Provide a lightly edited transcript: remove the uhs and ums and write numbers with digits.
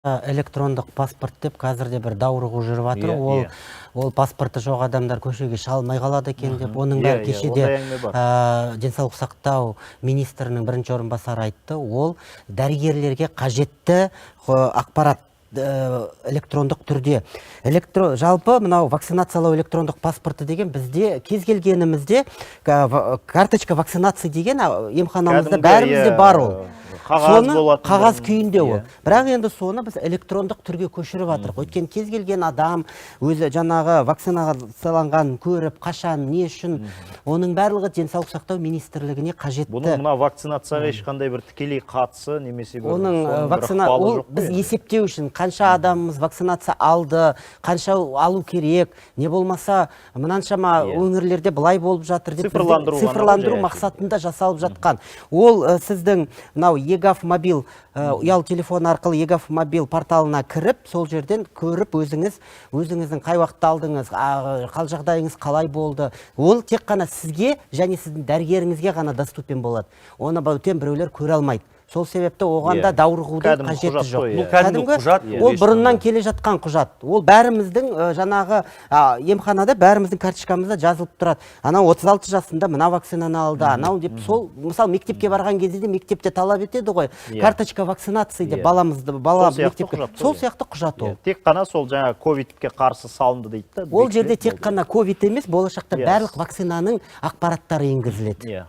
Электрондық паспорт деп қазірде бір даурығу жүріп жатыр. Ол паспорты жоқ адамдар көшеге шыға қалады екен деп. Оның бәрі кешеде денсаулық сақтау министрінің бірінші орынбасары айтты. Ол дәрігерлерге қажетті ақпарат электрондық түрде. Жалпы мынау вакцинациялау электрондық паспорты деген бізде кез келгенімізде карточка вакцинация деген емханамызда бәрімізде бар ол. Қағаз күйінде ол. Бірақ енді соны біз электрондық түрге көшіріп жатырық. Өйткені кез келген адам өзі жаңағы вакцинацияланған көріп, қашан, не үшін, оның барлығы денсаулық сақтау министрлігіне қажетті. Бұның мына вакцинацияға ешқандай бір тікелей қатысы немесе бір ықпалы жоқ. Біз есептеу үшін қанша адамымыз вакцинация алды, қанша алу керек, не болмаса мынаншама өңірлерде былай болып жатыр деп цифрландыру мақсатында жасалып жатқан. Ол сіздің мынау егав мобил ұялы телефон арқылы егав мобил порталына кіріп, сол жерден көріп өзіңіздің қай уақытта алдыңыз, қал жағдайыңыз қалай болды. Ол тек қана сізге және сіздің дәрігеріңізге ғана доступен болады. Оны бөтен біреулер көре алмайды. Сол себепті оғанда даурығудың қажеті жоқ. Ол бұрыннан келе жатқан құжат. Ол бәріміздің жаңағы емханада бәріміздің карточкамызда жазылып тұрады. Анау 36 жасында мына вакцинаны алды, анау деп сол, мысалы мектепке барған кезде де мектепте талап етеді ғой. Карточка вакцинации деп бала мектепке. Сол сияқты құжат ол. Тек қана сол жаңа ковидке қарсы салынды дейді. Ол жерде тек қана ковид емес, болашақта барлық вакцинаның ақпараттары енгізіледі.